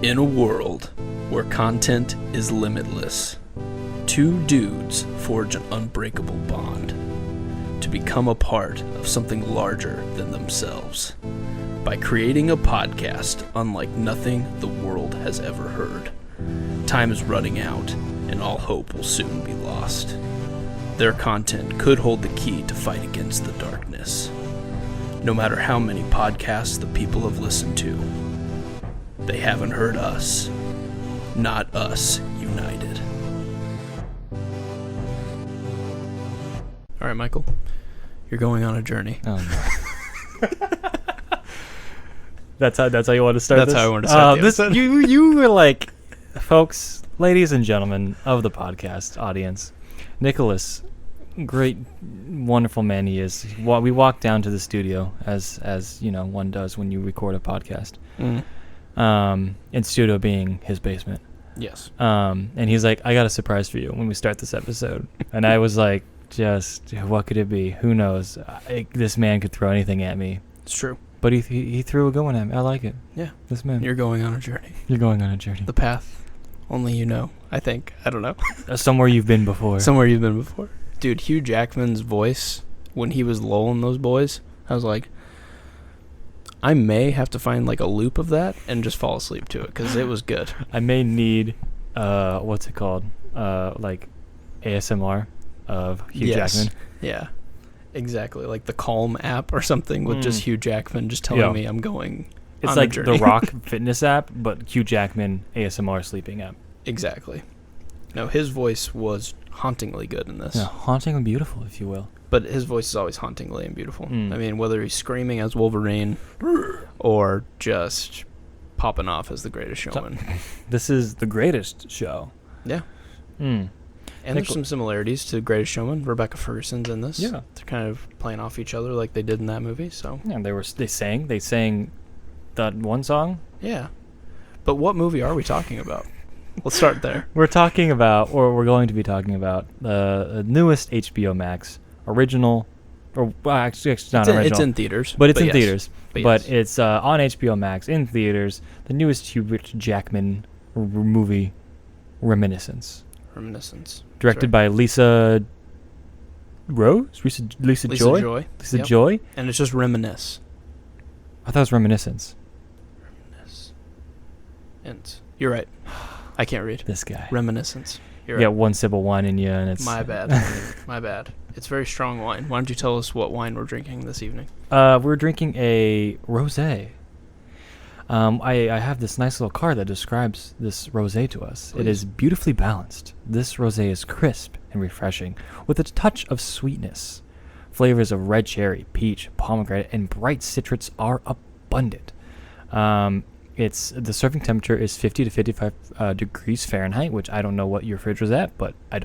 In a world where content is limitless, two dudes forge an unbreakable bond to become a part of something larger than themselves by creating a podcast unlike nothing the world has ever heard. Time is running out, and all hope will soon be lost. Their content could hold the key to fight against the darkness. No matter how many podcasts the people have listened to, they haven't heard us. Not us united. All right, Michael, you're going on a journey. Oh, no. That's how you want to start. That's how I want to start. This you were like, folks, ladies and gentlemen of the podcast audience, Nicholas, great, wonderful man he is. We walked down to the studio as you know one does when you record a podcast. And studio being his basement. Yes. And he's like, I got a surprise for you when we start this episode. And I was like, just what could it be? Who knows? This man could throw anything at me. It's true. But he threw a good one at me. I like it. Yeah. This man. You're going on a journey. You're going on a journey. The path only you know, I think. I don't know. Somewhere you've been before. Somewhere you've been before. Dude, Hugh Jackman's voice, when he was lulling those boys, I was like, I may have to find like a loop of that and just fall asleep to it because it was good. I may need, what's it called? Like ASMR of Hugh Jackman. Yeah, exactly. Like the Calm app or something with just Hugh Jackman just telling me I'm going It's on like a journey. the Rock fitness app, but Hugh Jackman ASMR sleeping app. Exactly. No, his voice was hauntingly good in this. Yeah, haunting and beautiful, if you will. But his voice is always hauntingly and beautiful. I mean, whether he's screaming as Wolverine or just popping off as the Greatest Showman. This is the Greatest Show. Yeah. And there's some similarities to Greatest Showman. Rebecca Ferguson's in this. Yeah. They're kind of playing off each other like they did in that movie. So Yeah, they sang that one song. Yeah. But what movie are we talking about? Let's start there. We're talking about, or we're going to be talking about, the newest HBO Max original, or well, actually it's not original. It's in theaters. But it's in yes. theaters. But But it's on HBO Max in theaters. The newest Hugh Jackman movie, Reminiscence. Reminiscence. Directed by Lisa Rose? Lisa Joy? Lisa Joy? And it's just Reminisce. I thought it was Reminiscence. And you're right. I can't read. This guy. Reminiscence. You're You got right. one sip of wine in you, and it's... My bad. My bad. It's very strong wine. Why don't you tell us what wine we're drinking this evening? We're drinking a rosé. I have this nice little card that describes this rosé to us. Please. It is beautifully balanced. This rosé is crisp and refreshing, with a touch of sweetness. Flavors of red cherry, peach, pomegranate, and bright citrus are abundant. The serving temperature is 50 to 55 degrees Fahrenheit, which I don't know what your fridge was at, but It's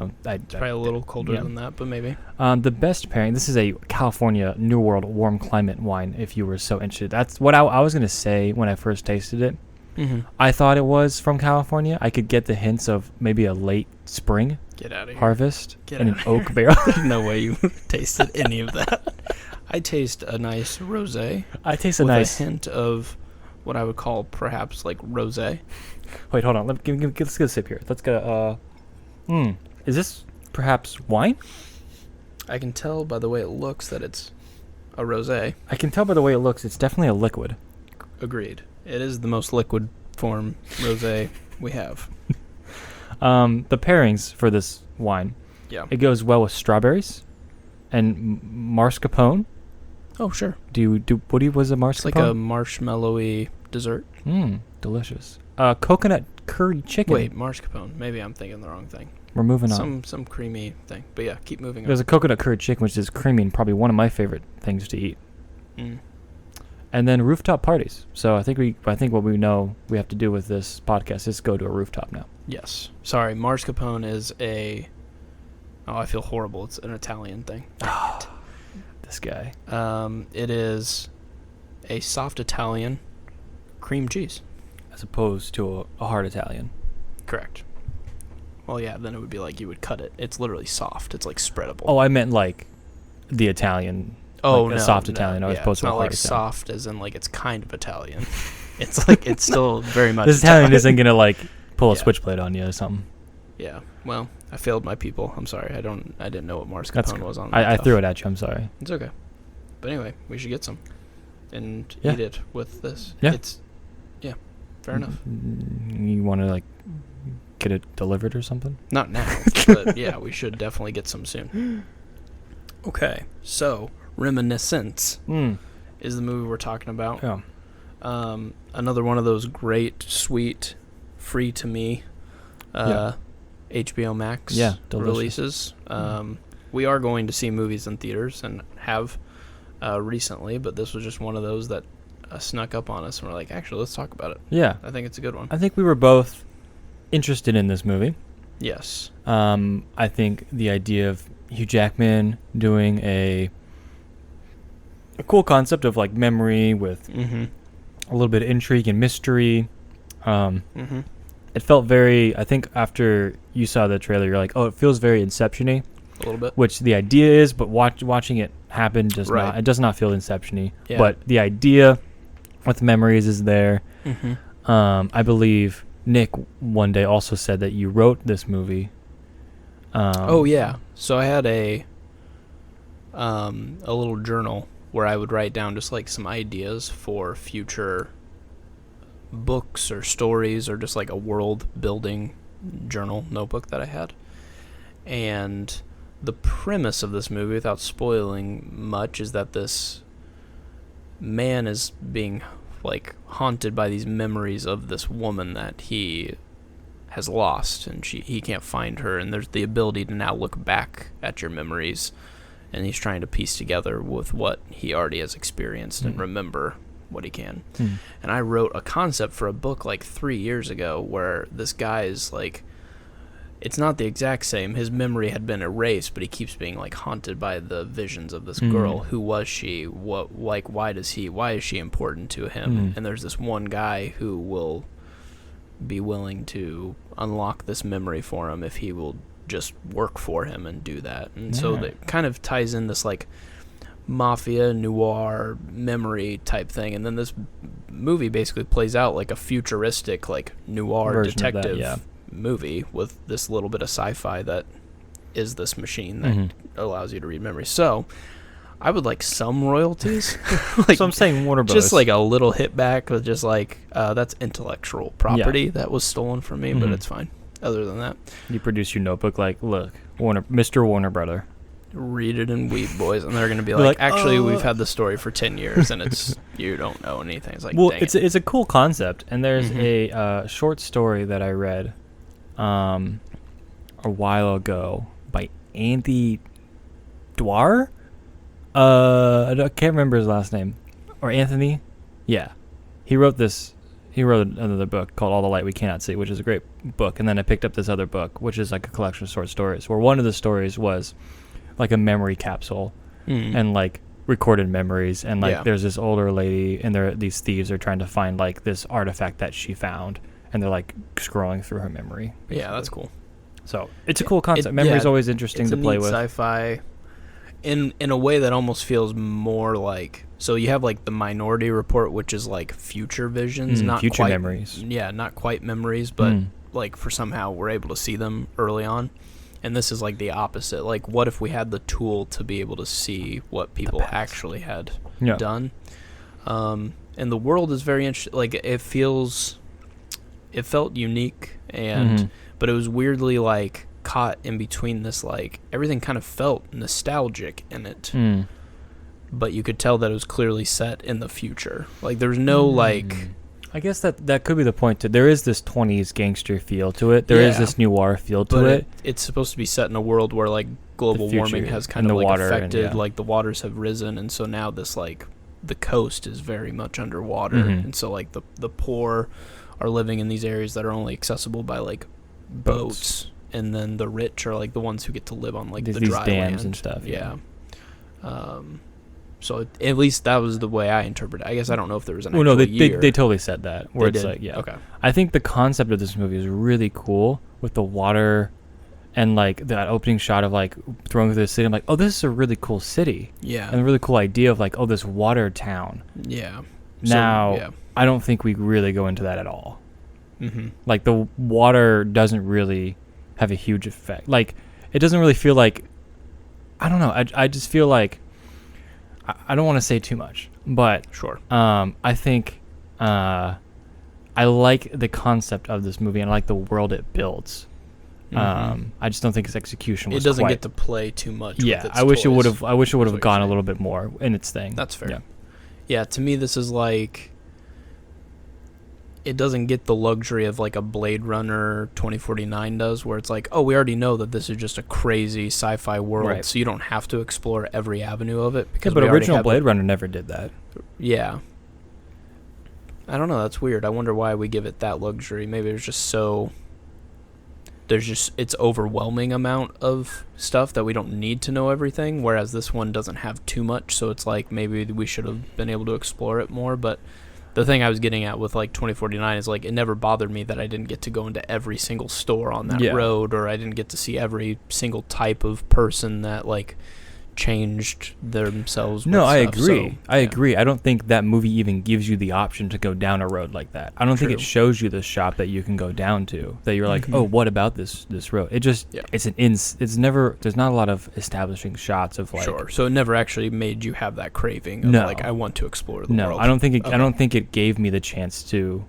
probably a little colder than that, but maybe. The best pairing, this is a California New World warm climate wine, if you were so interested. That's what I was going to say when I first tasted it. Mm-hmm. I thought it was from California. I could get the hints of maybe a late spring Get out of here. harvest Get in out an of oak barrel. There's no way you tasted any of that. I taste a nice rosé. I taste with a nice... a hint of what I would call perhaps like rosé. Wait, hold on. Let's get a sip here. Let's get a... Is this perhaps wine? I can tell by the way it looks that it's a rosé. I can tell by the way it looks. It's definitely a liquid. Agreed. It is the most liquid form rosé we have. The pairings for this wine. Yeah. It goes well with strawberries and mascarpone. Oh, sure. What was a mascarpone? It's like a marshmallowy dessert. Delicious. Coconut curry chicken. Wait, mascarpone. Maybe I'm thinking the wrong thing. We're moving on. Some creamy thing. But yeah, keep moving There's on. a coconut curry chicken, which is creamy and probably one of my favorite things to eat. And then rooftop parties. So I think what we know we have to do with this podcast is go to a rooftop now. Yes. Sorry, mascarpone is a... Oh, I feel horrible. It's an Italian thing. This guy. It is a soft Italian cream cheese. As opposed to a hard Italian. Correct. Well, yeah, then it would be like you would cut it. It's literally soft. It's like spreadable. Oh, I meant like the Italian. Oh, like no. A soft Italian. I was supposed it's to not a hard like Italian. soft as in like it's kind of Italian. It's like it's still very much This Italian isn't gonna like pull a Yeah. switchblade on you or something. Yeah. Well, I failed my people. I'm sorry. I didn't know what mascarpone That's was on. I threw it at you. I'm sorry. It's okay. But anyway, we should get some and Yeah. eat it with this. Yeah. Fair enough. You want to like get it delivered or something? Not now, but yeah, we should definitely get some soon. Okay, so Reminiscence is the movie we're talking about. Yeah. Another one of those great, sweet, free to me HBO Max releases. We are going to see movies in theaters and have recently, but this was just one of those that snuck up on us and we're like, actually, let's talk about it. Yeah. I think it's a good one. I think we were both interested in this movie. Yes. I think the idea of Hugh Jackman doing a cool concept of like memory with a little bit of intrigue and mystery. It felt very, I think after you saw the trailer, you're like, oh, it feels very Inception-y. A little bit. Which the idea is, but watching it happen does not. It does not feel Inception-y. Yeah. But the idea with memories is there. I believe Nick one day also said that you wrote this movie. Oh yeah. So I had a little journal where I would write down just like some ideas for future books or stories or just like a world building journal notebook that I had. And the premise of this movie, without spoiling much, is that this man is being like haunted by these memories of this woman that he has lost, and he can't find her, and there's the ability to now look back at your memories, and he's trying to piece together with what he already has experienced and remember what he can. And I wrote a concept for a book like 3 years ago where this guy is like, it's not the exact same. His memory had been erased, but he keeps being like haunted by the visions of this girl. Who was she? What, like, why is she important to him? And there's this one guy who will be willing to unlock this memory for him if he will just work for him and do that. And so that kind of ties in this like mafia noir memory type thing, and then this movie basically plays out like a futuristic like noir version detective movie with this little bit of sci-fi that is this machine that allows you to read memories. So I would like some royalties. Like, so I'm saying Warner Bros. Just like a little hit back with just like that's intellectual property that was stolen from me, but it's fine. Other than that, you produce your notebook like, look, Mr. Warner Brother. Read it and weep, boys, and they're gonna be like, actually, we've had the story for 10 years, and it's you don't know anything. It's like, well, dang it's a cool concept, and there's a short story that I read a while ago by Andy Dwyer. I can't remember his last name, or Anthony. Yeah, he wrote another book called All the Light We Cannot See, which is a great book. And then I picked up this other book, which is like a collection of short stories, where one of the stories was like a memory capsule and like recorded memories. And like there's this older lady, and these thieves are trying to find like this artifact that she found, and they're like scrolling through her memory. Basically. Yeah, that's cool. So it's a cool concept. Memory's always interesting to play with. Sci-fi, in a way that almost feels more like. So you have like the Minority Report, which is like future visions, not future quite, memories. Yeah, not quite memories, but like for somehow we're able to see them early on. And this is like the opposite. Like, what if we had the tool to be able to see what people actually had done? And the world is very interesting. Like, it felt unique, and but it was weirdly like caught in between this. Like, everything kind of felt nostalgic in it. But you could tell that it was clearly set in the future. Like, there's no, like... I guess that could be the point. There is this 20s gangster feel to it. There is this noir feel to it. It's supposed to be set in a world where, like, global warming has kind of, like, water affected... Like, the waters have risen, and so now this, like... The coast is very much underwater. And so, like, the poor are living in these areas that are only accessible by, like, boats. And then the rich are, like, the ones who get to live on, like, the dry dams land. and stuff. Yeah. So at least that was the way I interpreted it. I guess I don't know if there was an actual year. They totally said that. Where they it's did? like, yeah. Okay. I think the concept of this movie is really cool with the water and like that opening shot of like throwing through the city. I'm like, oh, this is a really cool city. Yeah. And a really cool idea of like, oh, this water town. Yeah. I don't think we really go into that at all. Mm-hmm. Like, the water doesn't really have a huge effect. Like, it doesn't really feel like, I don't know. I just feel like, I don't want to say too much, but Sure. I think I like the concept of this movie, and I like the world it builds. I just don't think its execution was. It doesn't get to play too much. Yeah, with its I wish toys. it would have gone a saying. little bit more in its thing. That's fair. Yeah. Yeah, to me, this is like, it doesn't get the luxury of like a Blade Runner 2049 does, where it's like, oh, we already know that this is just a crazy sci-fi world, Right. so you don't have to explore every avenue of it. Because But we already original have Blade Runner never did that. Yeah. I don't know, that's weird. I wonder why we give it that luxury. Maybe it's overwhelming amount of stuff that we don't need to know everything, whereas this one doesn't have too much, so it's like maybe we should have been able to explore it more. But the thing I was getting at with like 2049 is like, it never bothered me that I didn't get to go into every single store on that road, or I didn't get to see every single type of person that like changed themselves. No, I stuff. agree. So, I agree. I don't think that movie even gives you the option to go down a road like that. I don't think it True. shows you the shop that you can go down to, that you're like, Mhm. oh, what about this road? It just, it's never, there's not a lot of establishing shots of like. Sure. So it never actually made you have that craving of like, I want to explore the world. I don't think I don't think it gave me the chance to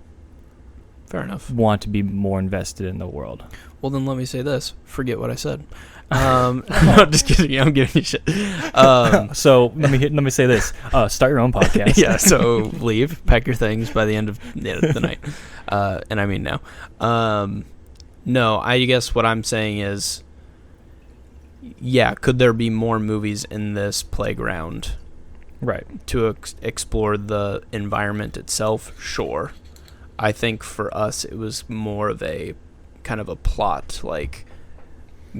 Fair enough. want to be more invested in the world. Well, then let me say this. Forget what I said. No, just kidding. I'm giving you shit. So let me say this. Start your own podcast. Yeah, so leave. Pack your things by the end of the night. And I mean now. No, I guess what I'm saying is, yeah, could there be more movies in this playground Right. to explore the environment itself? Sure. I think for us it was more of a kind of a plot, like,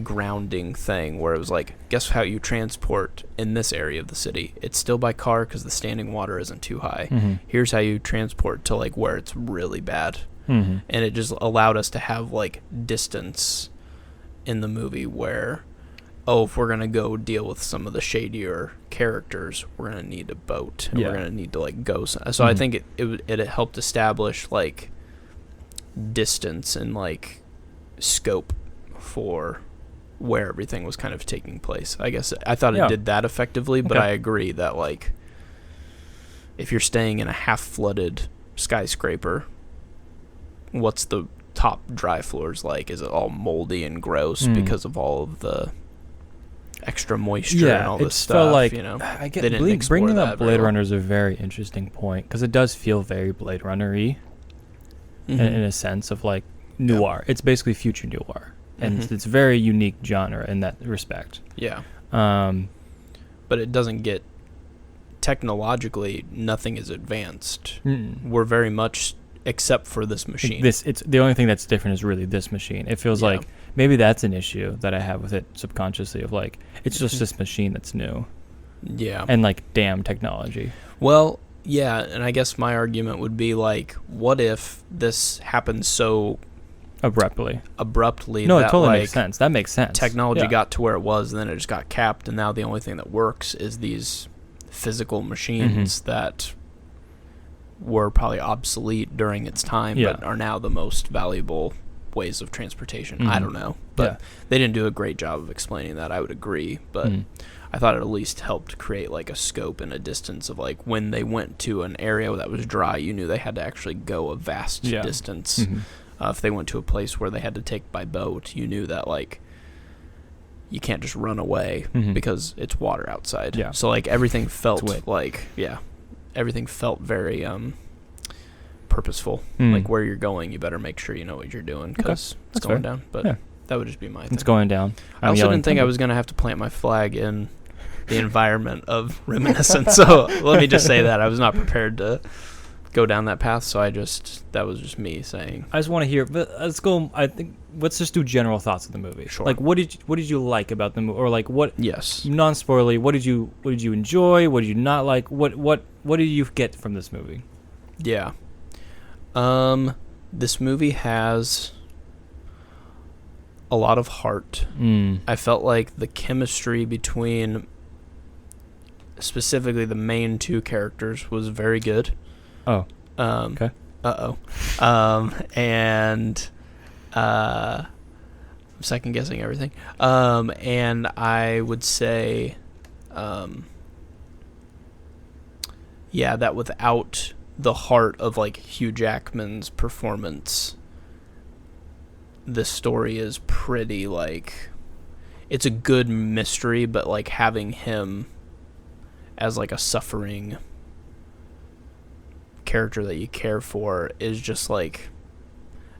grounding thing, where it was like, guess how you transport in this area of the city? It's still by car because the standing water isn't too high. Mm-hmm. Here's how you transport to like where it's really bad. Mm-hmm. And it just allowed us to have like distance in the movie where, oh, if we're gonna go deal with some of the shadier characters, we're gonna need a boat, and we're gonna need to like go. So I think it helped establish like distance and like scope for where everything was kind of taking place. I guess I thought it did that effectively, but I agree that like, if you're staying in a half flooded skyscraper, what's the top dry floors like? Is it all moldy and gross because of all of the extra moisture and all this stuff? Felt like, you know, I get they didn't explore bringing that up very Blade well. Runner is a very interesting point, because it does feel very Blade Runner-y in a sense of like noir. It's basically future noir, and it's a very unique genre in that respect. Yeah. But it doesn't get, technologically, nothing is advanced. We're very much, except for this machine. It's the only thing that's different is really this machine. It feels like maybe that's an issue that I have with it subconsciously, of like, it's just this machine that's new. Yeah. And like, damn technology. Well, yeah, and I guess my argument would be like, what if this happens so abruptly? No, it totally like, makes sense. That makes sense. Technology got to where it was, and then it just got capped, and now the only thing that works is these physical machines that were probably obsolete during its time, but are now the most valuable ways of transportation. I don't know, but they didn't do a great job of explaining that. I would agree, but I thought it at least helped create like a scope and a distance of like, when they went to an area that was dry, you knew they had to actually go a vast distance. If they went to a place where they had to take by boat, you knew that like, you can't just run away because it's water outside. Yeah. So like, everything felt like, everything felt very purposeful. Like, where you're going, you better make sure you know what you're doing, because it's going down. But that would just be my thing. It's going down. I also didn't think I was going to have to plant my flag in the environment of Reminiscence. So let me just say that I was not prepared to go down that path. So that was just me saying. I just want to hear. But let's go. I think let's just do general thoughts of the movie. Sure. Like, what did you like about the movie, or like what? Yes. Non-spoilerly. What did you enjoy? What did you not like? What did you get from this movie? Yeah. This movie has a lot of heart. I felt like the chemistry between specifically the main two characters was very good. Oh. Okay. And I'm second guessing everything. And I would say, that without the heart of like Hugh Jackman's performance, this story is pretty like, it's a good mystery, but like having him as like a suffering character that you care for is just like,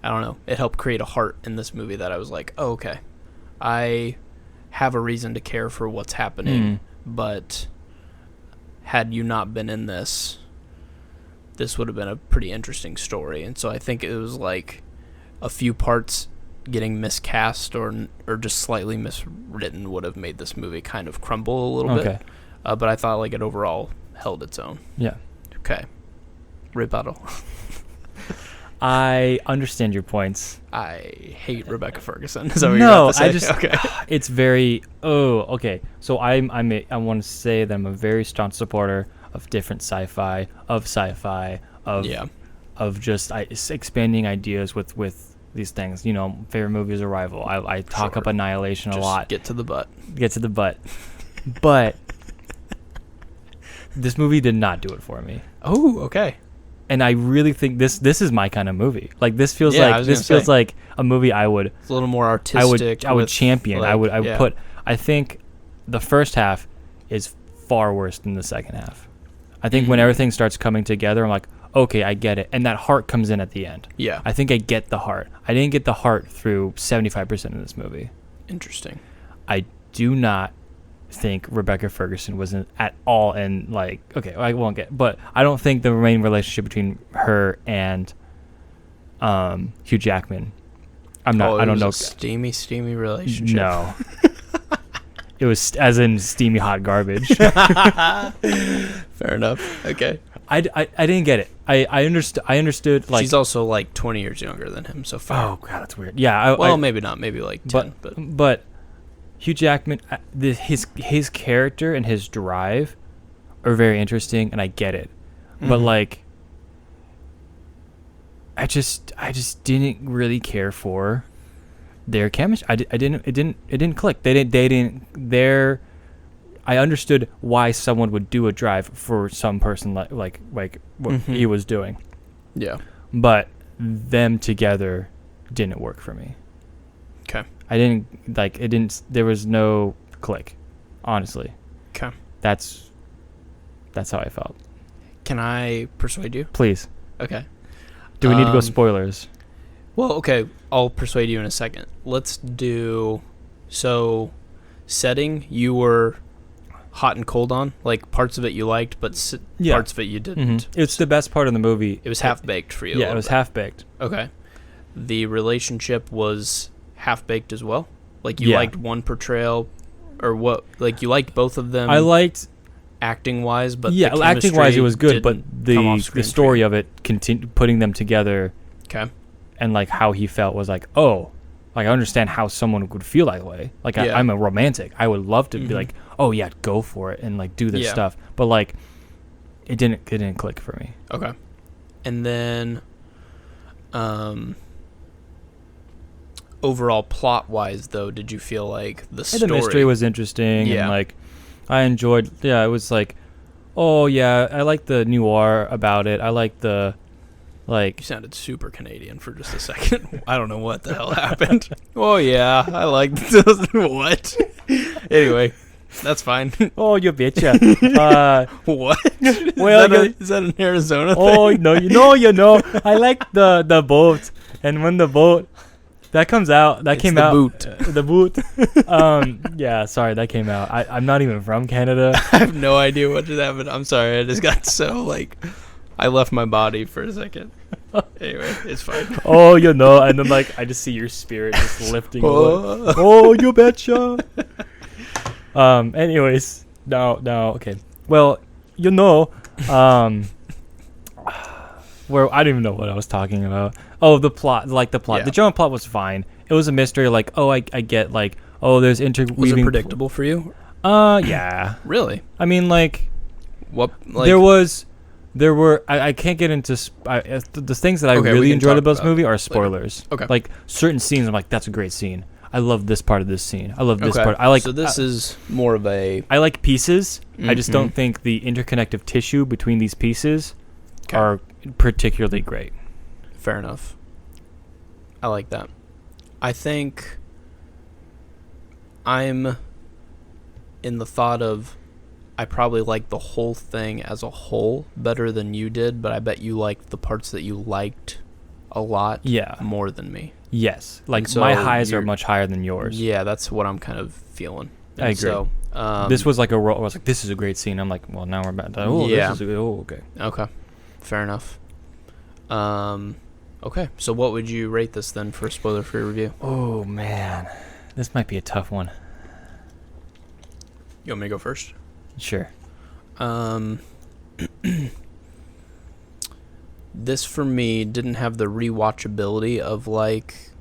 I don't know, it helped create a heart in this movie that I was like, oh, okay, I have a reason to care for what's happening, but had you not been in this would have been a pretty interesting story. And so I think it was like a few parts getting miscast or just slightly miswritten would have made this movie kind of crumble a little bit. But I thought like it overall held its own. Yeah. Okay. Rebuttal. I understand your points. I hate Rebecca Ferguson. Is that what you're about to say? Okay. It's very. Oh, okay. So I want to say that I'm a very staunch supporter of different sci-fi, of just expanding ideas with these things. You know, favorite movie is Arrival. I talk up Annihilation a lot. Get to the butt. But this movie did not do it for me. Oh, okay. And I really think this is my kind of movie. Like this feels like a movie I would. It's a little more artistic. I would champion. Like, I would put. I think the first half is far worse than the second half. I think when everything starts coming together, I'm like, okay, I get it, and that heart comes in at the end. Yeah. I think I get the heart. I didn't get the heart through 75% of this movie. Interesting. I do not think Rebecca Ferguson was at all in like, okay, I won't get, but I don't think the main relationship between her and Hugh Jackman. I don't know. Steamy relationship. No. It was as in steamy hot garbage. Fair enough. Okay. I didn't get it. I understood like she's also like 20 years younger than him, so far. Oh god, that's weird. Yeah. Maybe not. Maybe like 10. But Hugh Jackman, his character and his drive are very interesting, and I get it. But like, I just didn't really care for their chemistry. It didn't click. They didn't. I understood why someone would do a drive for some person like what he was doing. Yeah. But them together didn't work for me. Okay. There was no click, honestly. Okay. That's how I felt. Can I persuade you? Please. Okay. Do we need to go spoilers? Well, okay. I'll persuade you in a second. Let's do... So, setting, you were hot and cold on? Like, parts of it you liked, but parts of it you didn't? It's the best part of the movie. It was half-baked for you. Yeah, it was half-baked. Okay. The relationship was half-baked as well? Like, you liked one portrayal, or what? Like, you liked both of them? I liked... Acting-wise, but yeah, acting-wise it was good, but the story of it, putting them together... Okay. And like how he felt was like, oh, like I understand how someone would feel that way. Like I'm a romantic. I would love to be like, oh yeah, go for it and like do this stuff. But like, it didn't click for me. Okay. And then, overall plot wise though, did you feel like the story? The mystery was interesting. Yeah. And like, I enjoyed. Yeah, it was like, oh yeah, I like the noir about it. I like the. Like, you sounded super Canadian for just a second. I don't know what the hell happened. Oh yeah, I like those. What? Anyway, that's fine. Oh, you betcha. What? Well, is that an Arizona thing? Oh no, you know. I like the boat, and when the boat that comes out, that came out. The boot. Yeah, sorry, that came out. I'm not even from Canada. I have no idea what just happened. I'm sorry. I just got so like. I left my body for a second. Anyway, it's fine. Oh, you know, and then like I just see your spirit just lifting. Oh, you betcha. Anyways, no, okay. Well, you know, where I don't even know what I was talking about. Oh, the plot, like the plot. Yeah. The general plot was fine. It was a mystery. Like, oh, I get like, oh, there's interweaving. Was it predictable for you? Yeah. Really? I mean, like, what? Like, there was. There were I can't get into the things that I really enjoyed about this movie are spoilers. Okay. Like certain scenes, I'm like, that's a great scene. I love this part of this scene. I love this part. I like. So this is more of a. I like pieces. I just don't Mhm. think the interconnective tissue between these pieces are particularly great. Fair enough. I like that. I think I'm in the thought of I probably like the whole thing as a whole better than you did, but I bet you liked the parts that you liked a lot more than me. Yes. Like, so my highs are much higher than yours. Yeah, that's what I'm kind of feeling. I agree. So, this was like I was like, this is a great scene. I'm like, well, now we're about to, okay. Okay. Fair enough. Okay, so what would you rate this then for a spoiler-free review? Oh, man. This might be a tough one. You want me to go first? Sure. This for me didn't have the rewatchability of like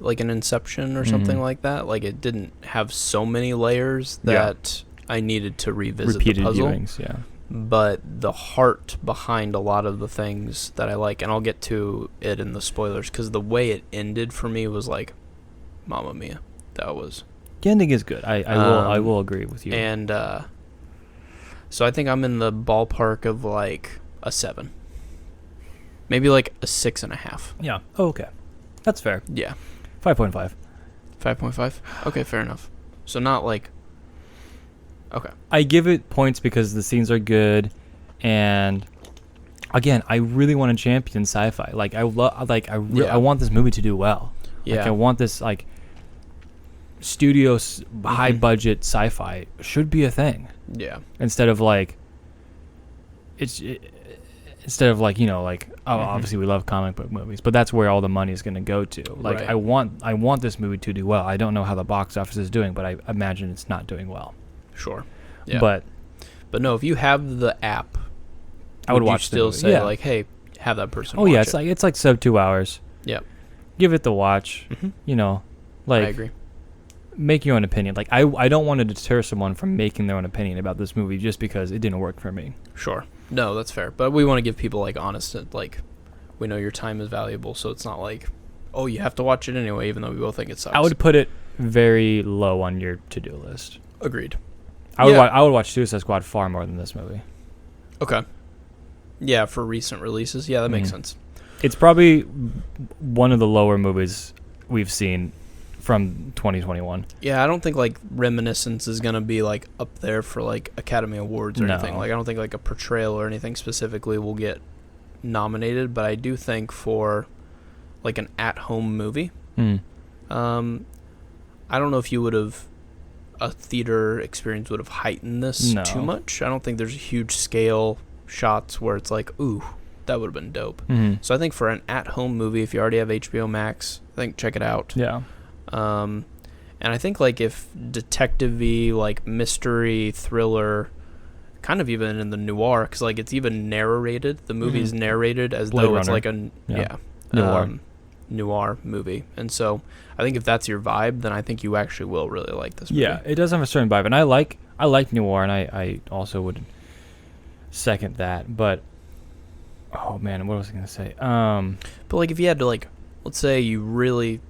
an Inception or something like that. Like, it didn't have so many layers that I needed to revisit Repeated the puzzle. viewings, yeah. But the heart behind a lot of the things that I like, and I'll get to it in the spoilers, because the way it ended for me was like, Mamma Mia. That was. The ending is good. I will agree with you. And so I think I'm in the ballpark of like a 7. Maybe like a 6.5. Yeah. Oh, okay. That's fair. Yeah. 5.5. 5.5? Okay, fair enough. So not like... Okay. I give it points because the scenes are good, and again, I really want to champion sci-fi. Like, I want this movie to do well. Yeah. Like, I want this, like, studio high-budget sci-fi should be a thing. Yeah. Instead of like, obviously we love comic book movies, but that's where all the money is going to go to. Like, Right. I want this movie to do well. I don't know how the box office is doing, but I imagine it's not doing well. Sure. Yeah. But no, if you have the app, I would you watch the still movie. say Yeah. like, hey, have that person Oh watch yeah, it. it's like sub 2 hours. Yeah. Give it the watch. Mm-hmm. You know, I like, agree. make your own opinion. Like, I don't want to deter someone from making their own opinion about this movie just because it didn't work for me. Sure. No, that's fair. But we want to give people like honest, like, we know your time is valuable, so it's not like, oh, you have to watch it anyway, even though we both think it sucks. I would put it very low on your to-do list. Agreed. I would watch Suicide Squad far more than this movie. Okay. Yeah, for recent releases. Yeah, that makes sense. It's probably one of the lower movies we've seen from 2021. Yeah, I don't think like Reminiscence is gonna be like up there for like Academy Awards or anything. Like, I don't think like a portrayal or anything specifically will get nominated, but I do think for like an at-home movie, I don't know if a theater experience would have heightened this too much. I don't think there's a huge scale shots where it's like, ooh, that would have been dope. So I think for an at-home movie, if you already have HBO Max, I think check it out. Yeah. And I think like if detective-y, like mystery, thriller, kind of even in the noir, because like it's even narrated. The movie's narrated as Blade though it's Runner. like Noir. Noir movie. And so I think if that's your vibe, then I think you actually will really like this movie. Yeah, it does have a certain vibe, and I like noir, and I also would second that. But oh man, what was I gonna say? But like if you had to, like, let's say you really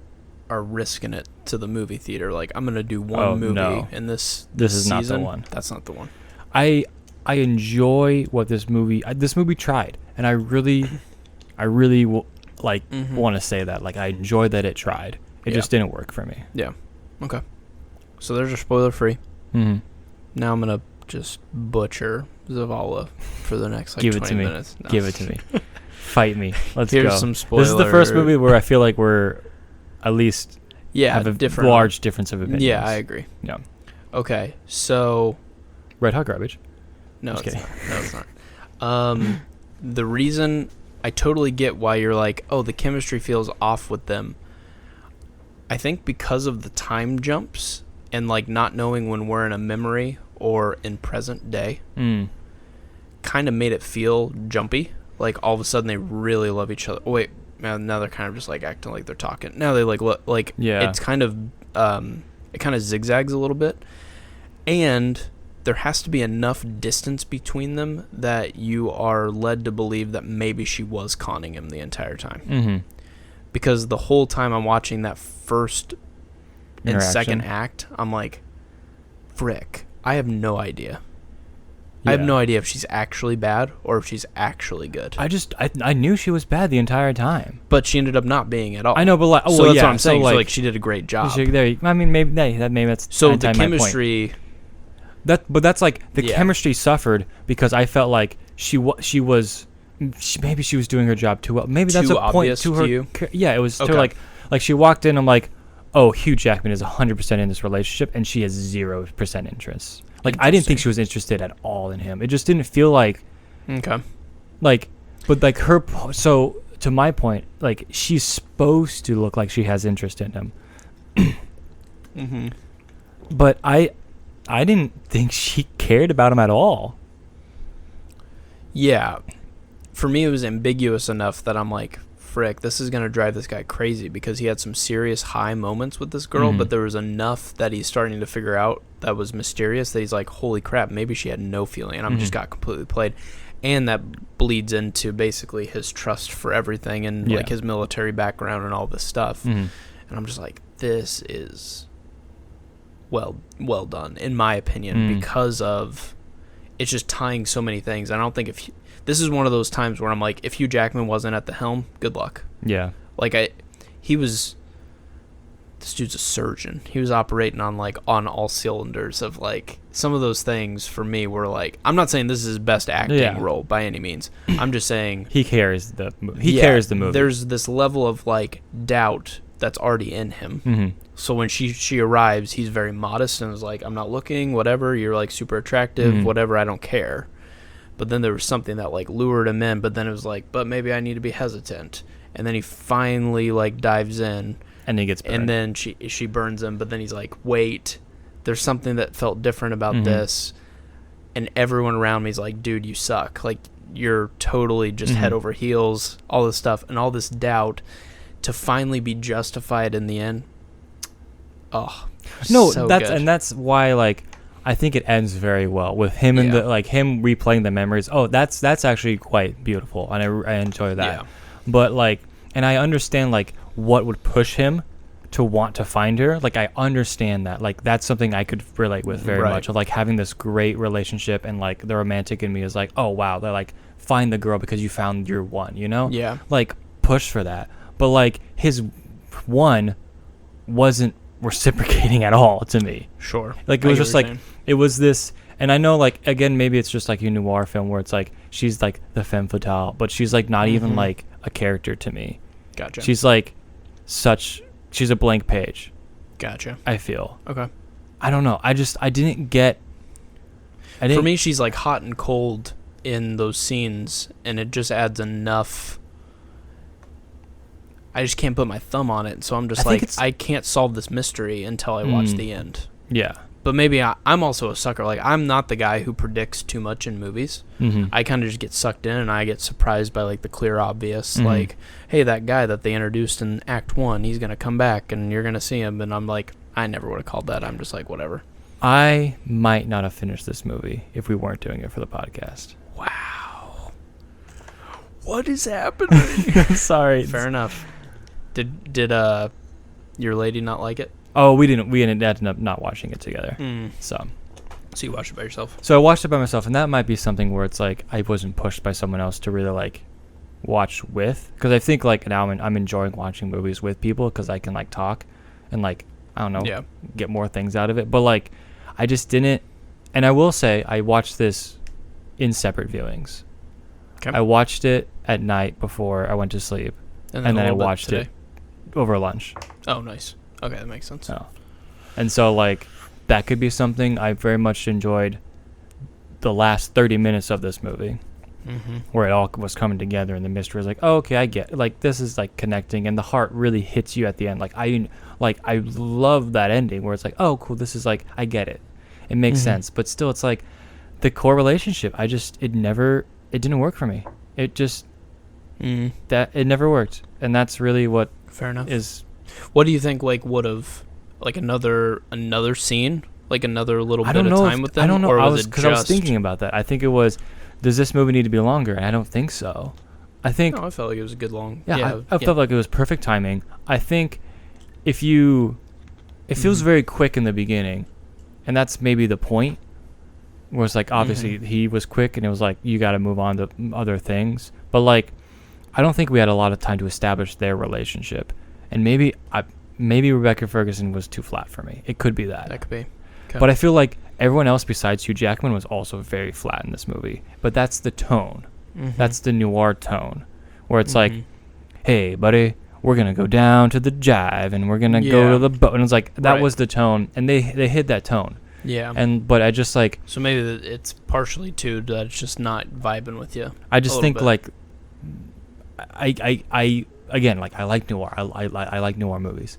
are risking it to the movie theater, like, I'm gonna do one movie in this is season, not the one. That's not the one. I enjoy what this movie tried, and I really want to say that, like, I enjoy that it tried. It just didn't work for me. Yeah. Okay. So there's your spoiler free. Now I'm gonna just butcher Zavala for the next like Give 20 it to me. minutes. No. Give it to me. Fight me. Let's Here's go. some spoiler. This is the first movie where I feel like we're at least have a large difference of opinions. Yeah, I agree. Yeah. Okay, so Red Hot Garbage. no, Just it's kidding. not. No, it's not. The reason I totally get why you're like, oh, the chemistry feels off with them. I think because of the time jumps and like not knowing when we're in a memory or in present day, kind of made it feel jumpy. Like all of a sudden they really love each other. Oh, wait, now they're kind of just like acting like they're talking. Now they it's kind of it kind of zigzags a little bit. And there has to be enough distance between them that you are led to believe that maybe she was conning him the entire time. Mm-hmm. Because the whole time I'm watching that first and second act, I'm like, frick, I have no idea. I have no idea if she's actually bad or if she's actually good. I knew she was bad the entire time. But she ended up not being at all. I know, but like, so that's what I'm saying. So like, she did a great job. Maybe that's so the chemistry. But that's like the chemistry suffered because I felt like maybe she was doing her job too well. Maybe that's a point to her. You? Yeah, it was to her, like she walked in. I'm like, oh, Hugh Jackman is 100% in this relationship, and she has 0% interest. Like, I didn't think she was interested at all in him. It just didn't feel like... Okay. Like, but like her... So, to my point, like, she's supposed to look like she has interest in him. Mm-hmm. But I didn't think she cared about him at all. Yeah. For me, it was ambiguous enough that I'm like, frick, this is going to drive this guy crazy because he had some serious high moments with this girl, but there was enough that he's starting to figure out that was mysterious that he's like, holy crap, maybe she had no feeling and I'm just got completely played. And that bleeds into basically his trust for everything and like his military background and all this stuff. And I'm just like, this is well done, in my opinion, because of it's just tying so many things. I don't think this is one of those times where I'm like, if Hugh Jackman wasn't at the helm, good luck. Yeah. Like this dude's a surgeon. He was operating on all cylinders of like some of those things for me were like, I'm not saying this is his best acting role by any means. I'm just saying he carries the movie. There's this level of like doubt that's already in him. So when she arrives, he's very modest and is like, I'm not looking, whatever, you're like super attractive, whatever, I don't care. But then there was something that like lured him in, but then it was like, but maybe I need to be hesitant. And then he finally like dives in. And he gets burned. And then she burns him, but then he's like, wait, there's something that felt different about this. And everyone around me is like, dude, you suck. Like, you're totally just head over heels, all this stuff, and all this doubt to finally be justified in the end. Oh, no, so that's good. And that's why like I think it ends very well with him and him replaying the memories. Oh, that's actually quite beautiful, and I enjoy that. Yeah. But like, and I understand like what would push him to want to find her. Like, I understand that. Like, that's something I could relate with very much. Of like having this great relationship, and like the romantic in me is like, oh wow, they're like, find the girl because you found your one. You know? Yeah. Like, push for that. But like his one wasn't reciprocating at all to me. Sure. Like, it was just like saying. It was this, and I know like again maybe it's just like a noir film where it's like she's like the femme fatale, but she's like not even like a character to me. Gotcha. She's like she's a blank page. Gotcha. I feel. Okay. I don't know. I didn't get. For me, she's like hot and cold in those scenes, and it just adds enough. I just can't put my thumb on it, so I'm just like, I can't solve this mystery until I watch the end. Yeah. But maybe I'm also a sucker. Like, I'm not the guy who predicts too much in movies. I kind of just get sucked in, and I get surprised by, like, the clear obvious. Like, hey, that guy that they introduced in Act 1, he's going to come back, and you're going to see him. And I'm like, I never would have called that. I'm just like, whatever. I might not have finished this movie if we weren't doing it for the podcast. Wow. What is happening? Sorry. Fair enough. Did your lady not like it? Oh, we ended up not watching it together. So you watched it by yourself? So I watched it by myself, and that might be something where it's like I wasn't pushed by someone else to really like watch with, because I think like now I'm enjoying watching movies with people because I can like talk and like, I don't know, get more things out of it. But like I just didn't, and I will say I watched this in separate viewings. Okay. I watched it at night before I went to sleep, and then I watched it over lunch. Oh, nice. Okay, that makes sense. Oh. And so, like, that could be something. I very much enjoyed the last 30 minutes of this movie, where it all was coming together, and the mystery was like, oh, okay, I get it. Like, this is, like, connecting, and the heart really hits you at the end. Like, I love that ending, where it's like, oh, cool, this is, like, I get it. It makes sense. But still, it's like, the core relationship, it didn't work for me. It just, it never worked. And that's really what fair enough is. What do you think, like, would have, like, another scene Like another little I bit don't of know. time with them? I don't know. Or I was was thinking about that. I think it was, does this movie need to be longer? And I don't think so. I think. No, I felt like it was a good long. I felt like it was perfect timing. I think it feels very quick in the beginning, and that's maybe the point. Where it's like obviously he was quick, and it was like you got to move on to other things. But like, I don't think we had a lot of time to establish their relationship, and maybe Rebecca Ferguson was too flat for me. It could be that. That could be. Okay. But I feel like everyone else besides Hugh Jackman was also very flat in this movie. But that's the tone. That's the noir tone, where it's like, hey, buddy, we're going to go down to the jive, and we're going to go to the boat. And it's like, that was the tone, and they hit that tone. Yeah. But I just like... So maybe it's partially, too, that it's just not vibing with you. I just think, like... I again, like, I like noir. I like noir movies.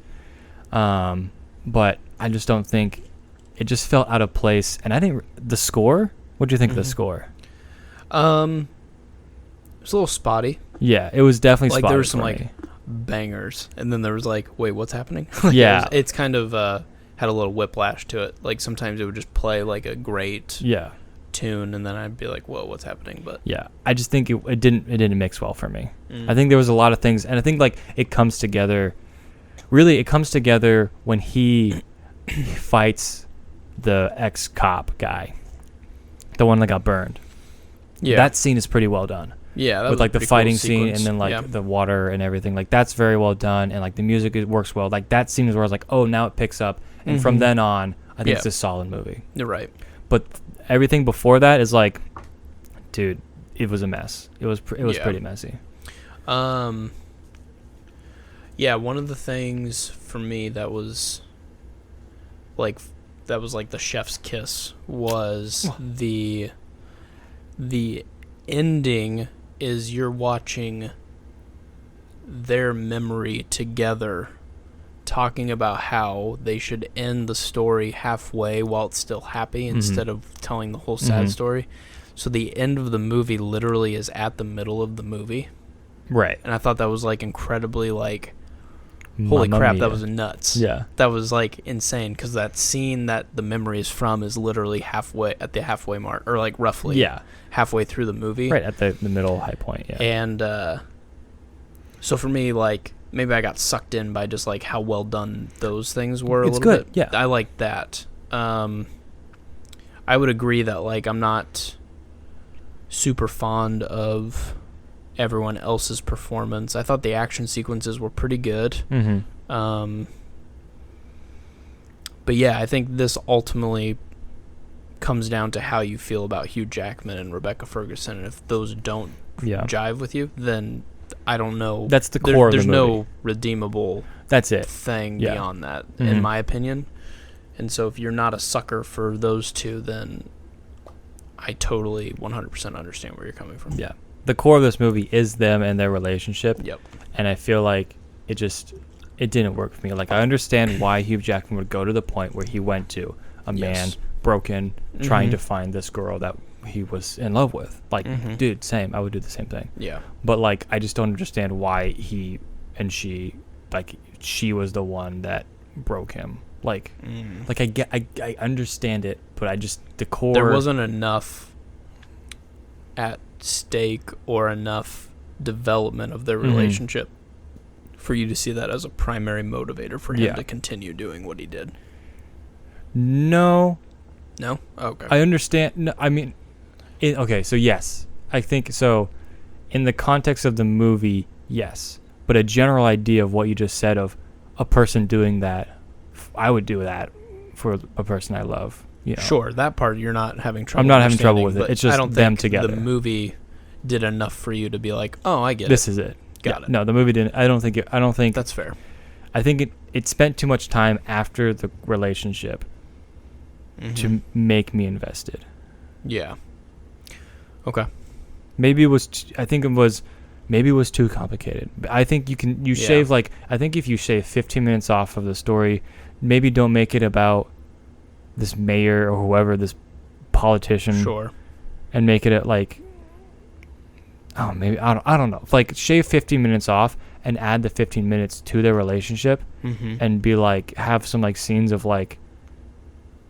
But I just don't think... It just felt out of place. And I didn't... The score? What do you think of the score? It was a little spotty. Yeah, it was definitely spotty. Like, there were some, for like, me. bangers. And then there was, like, wait, what's happening? Yeah. It's kind of... had a little whiplash to it. Like, sometimes it would just play, like, a great tune, and then I'd be like, whoa, what's happening? But yeah, I just think it didn't mix well for me. I think there was a lot of things, and I think, like, it comes together... Really, it comes together when he fights the ex-cop guy. The one that got burned. Yeah. That scene is pretty well done. Yeah, that with was like the fighting scene sequence. and then like the water and everything. Like that's very well done, and like the music works well. Like that scene is where I was like, oh, now it picks up, and from then on, I think it's a solid movie. You're right. But everything before that is like, dude, it was a mess. It was pretty messy. Yeah, one of the things for me that was like the chef's kiss was the ending is you're watching their memory together talking about how they should end the story halfway while it's still happy instead of telling the whole sad story. So the end of the movie literally is at the middle of the movie. Right. And I thought that was like incredibly like holy crap, that was nuts. Yeah. That was like insane because that scene that the memory is from is literally halfway at the halfway mark or like roughly halfway through the movie. Right at the middle high point, yeah. And so for me, like maybe I got sucked in by just like how well done those things were a little bit. Yeah. I like that. I would agree that like I'm not super fond of everyone else's performance. I thought the action sequences were pretty good. But yeah, I think this ultimately comes down to how you feel about Hugh Jackman and Rebecca Ferguson. And if those don't jive with you, then I don't know. That's the core of the movie. There's no redeemable thing beyond that, in my opinion. And so if you're not a sucker for those two, then I totally 100% understand where you're coming from. Yeah. The core of this movie is them and their relationship. Yep. And I feel like it didn't work for me. Like, I understand why Hugh Jackman would go to the point where he went to a man, broken, trying to find this girl that he was in love with. Like, dude, same. I would do the same thing. Yeah. But, like, I just don't understand why he and she, like, she was the one that broke him. Like, like I understand it, but I just, the core... There wasn't enough at stake or enough development of their relationship for you to see that as a primary motivator for him to continue doing what he did. No. No? Okay. I understand. No, I mean, okay, so yes. I think so. In the context of the movie, yes. But a general idea of what you just said of a person doing that, I would do that for a person I love. You know. Sure, that part you're not having trouble. I'm not having trouble with it. It's just I don't them think together. The movie did enough for you to be like, oh, I get this is it. Got it. No, the movie didn't. I don't think that's fair. I think it spent too much time after the relationship to make me invested. Yeah. Okay. Maybe it was. Maybe it was too complicated. I think you shave like. I think if you shave 15 minutes off of the story, maybe don't make it about this mayor or whoever, this politician. Sure. And make it at like. Oh, maybe I don't know. Like shave 15 minutes off and add the 15 minutes to their relationship, and be like have some like scenes of like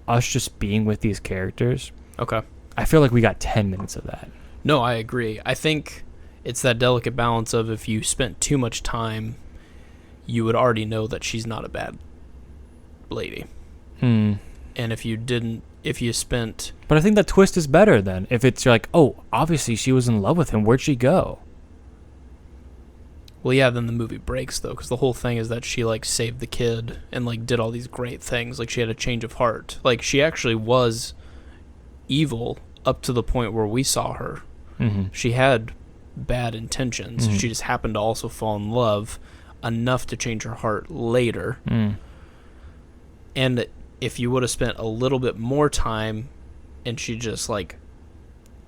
us just being with these characters, Okay. I feel like we got 10 minutes of that. No, I agree. I think it's that delicate balance of if you spent too much time, you would already know that she's not a bad lady. And if you spent... But I think that twist is better then. If it's like, oh, obviously she was in love with him. Where'd she go? Well, yeah, then the movie breaks, though, because the whole thing is that she, like, saved the kid and, like, did all these great things. Like, she had a change of heart. Like, she actually was evil up to the point where we saw her. She had bad intentions. She just happened to also fall in love enough to change her heart later. And if you would have spent a little bit more time and she just, like,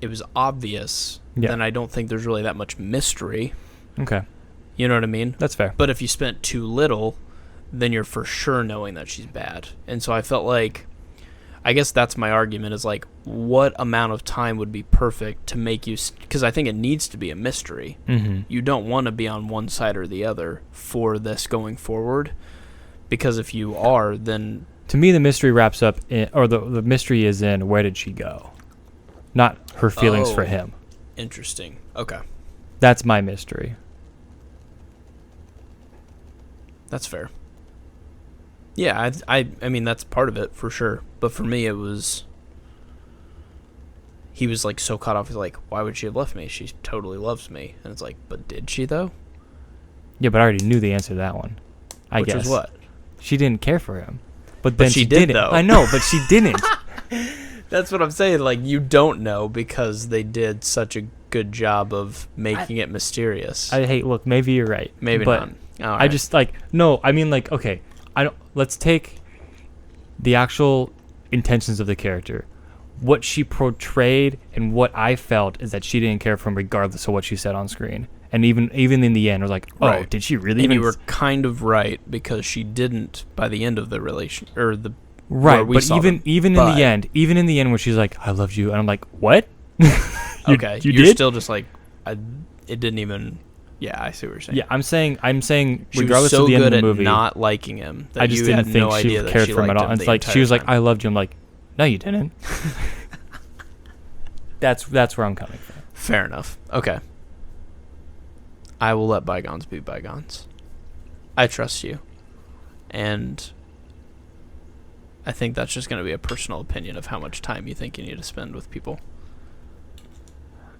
it was obvious, then I don't think there's really that much mystery. Okay. You know what I mean? That's fair. But if you spent too little, then you're for sure knowing that she's bad. And so I felt like, I guess that's my argument, is like, what amount of time would be perfect to make you, because I think it needs to be a mystery. You don't want to be on one side or the other for this going forward, because if you are, then... To me, the mystery wraps up in, or the mystery is in, where did she go? Not her feelings for him. Interesting. Okay. That's my mystery. That's fair. Yeah, I mean, that's part of it, for sure. But for me, it was... He was, like, so caught off. He's like, why would she have left me? She totally loves me. And it's like, but did she, though? Yeah, but I already knew the answer to that one. I guess. Which was what? She didn't care for him. But then she didn't. did, though. I know, but she didn't. That's what I'm saying. Like, you don't know because they did such a good job of making it mysterious. Look, maybe you're right. Maybe but not. All right. I just, like, no, I mean, like, okay, let's take the actual intentions of the character. What she portrayed and what I felt is that she didn't care for him regardless of what she said on screen. And even in the end, I was like, oh, Right. did she really? And even you were kind of right, because she didn't by the end of the relation, or the... Right, we but saw even them. in the end where she's like, I loved you, and I'm like, what? Okay, you you're did? still just like, it didn't even... Yeah, I see what you're saying. Yeah, I'm saying She regardless was so of the end good of the at movie, not liking him that I just you didn't had think no she idea that cared she for him liked at all. him It's like she was like, time. I loved you. I'm like, no, you didn't. That's where I'm coming from. Fair enough. Okay. I will let bygones be bygones. I trust you. And I think that's just going to be a personal opinion of how much time you think you need to spend with people.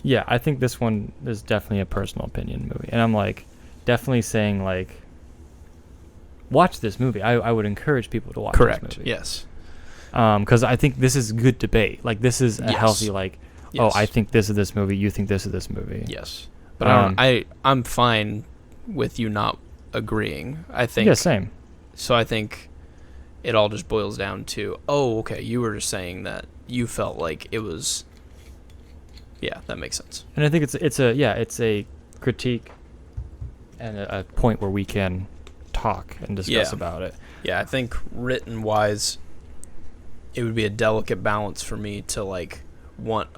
Yeah, I think this one is definitely a personal opinion movie. And I'm like, definitely saying like, watch this movie. I would encourage people to watch Correct. this movie. Yes. Because I think this is good debate. Like, this is a healthy, like, Yes. oh, I think this is this movie. You think this is this movie. Yes. But I'm fine with you not agreeing. I think... Yeah, same. So I think it all just boils down to, oh, okay, you were just saying that you felt like it was... Yeah, that makes sense. And I think it's a critique and a point where we can talk and discuss about it. Yeah, I think written wise, it would be a delicate balance for me to like want.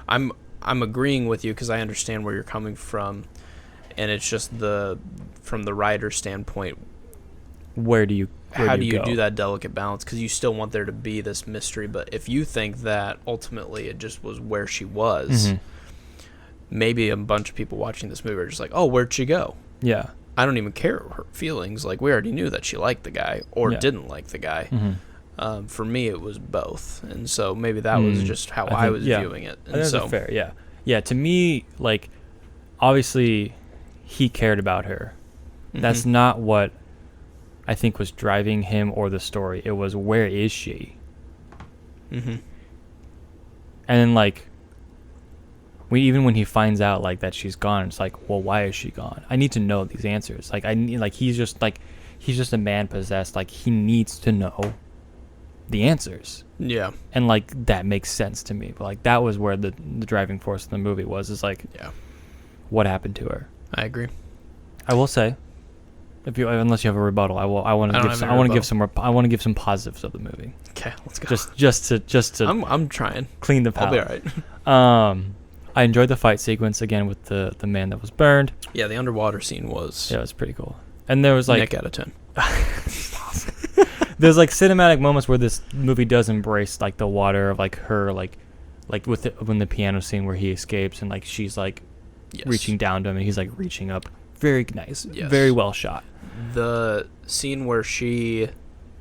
I'm agreeing with you because I understand where you're coming from, and it's just from the writer's standpoint. Where do you do that delicate balance? Because you still want there to be this mystery, but if you think that ultimately it just was where she was, maybe a bunch of people watching this movie are just like, oh, where'd she go? Yeah. I don't even care her feelings. Like, we already knew that she liked the guy or didn't like the guy. For me, it was both, and so maybe that was just how I was viewing it. And that's fair. Yeah, yeah. To me, like, obviously, he cared about her. That's not what I think was driving him or the story. It was, where is she? And then, like, even when he finds out, like, that she's gone, it's like, well, why is she gone? I need to know these answers. Like, he's just a man possessed. Like, he needs to know the answers. Yeah. And, like, that makes sense to me. But, like, that was where the driving force of the movie was, is like, what happened to her? I agree. I will say, unless you have a rebuttal, I want to give some positives of the movie. Okay, let's go. Just to I'm trying. Clean the palate. I'll be all right. I enjoyed the fight sequence again with the man that was burned. Yeah, the underwater scene was... Yeah, it was pretty cool. And there was like... Nick out of 10. there's like cinematic moments where this movie does embrace like the water of like her like with when the piano scene where he escapes and like she's like reaching down to him and he's like reaching up. Very nice. Yes. Very well shot. The scene where she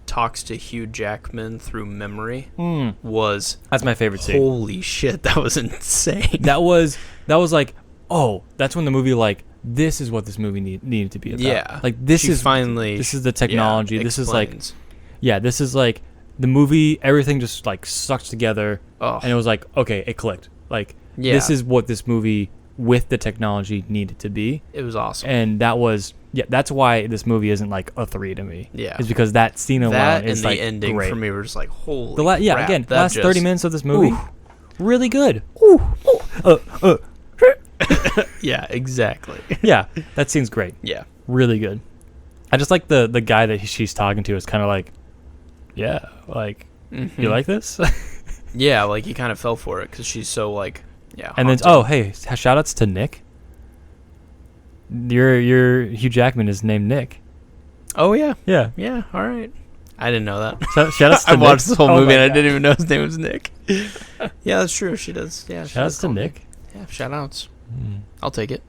talks to Hugh Jackman through memory that's my favorite scene. Holy shit, that was insane. That was like, oh, that's when the movie like this is what this movie needed to be about. Yeah. Like this is the technology. This is like this is like the movie, everything just like sucked together and it was like, okay, it clicked. Like this is what this movie with the technology needed to be. It was awesome. And that was that's why this movie isn't like a 3 to me. Yeah. It's because that scene alone is like the ending great. For me was like, holy crap. Again, the last 30 minutes of this movie, really good. Yeah, exactly. Yeah, that scene's great. Yeah. Really good. I just like the guy that she's talking to is kind of like, yeah, like, you like this? Yeah, like he kind of fell for it because she's so like, yeah. And then, hey, shout outs to Nick. Your Hugh Jackman is named Nick. Oh, yeah. Yeah. Yeah, all right. I didn't know that. Shout outs to Nick. I watched this whole movie and I didn't even know his name was Nick. Yeah, that's true. She does. Yeah. Shout outs to Nick. Yeah, shout outs. I'll take it.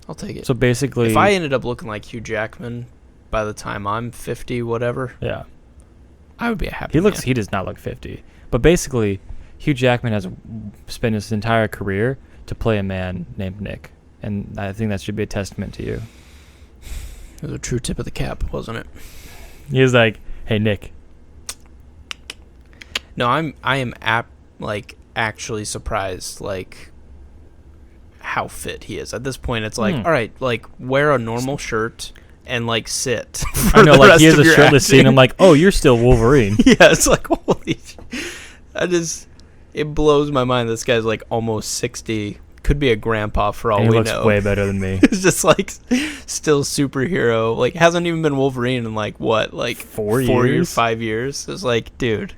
I'll take it. So basically, if I ended up looking like Hugh Jackman by the time I'm 50, whatever, I would be a happy man. He does not look 50. But basically, Hugh Jackman has spent his entire career to play a man named Nick. And I think that should be a testament to you. It was a true tip of the cap, wasn't it? He was like, hey, Nick. No, I am actually surprised, like, how fit he is. At this point, it's like, all right, like, wear a normal shirt and, like, sit. I know, like, he has a shirtless scene. I'm like, oh, you're still Wolverine. Yeah, it's like, holy it blows my mind. This guy's, like, almost 60. Could be a grandpa for all we know. He looks way better than me. It's just, like, still superhero. Like, hasn't even been Wolverine in, like, what? Like, 4 years? 5 years? It's like, dude,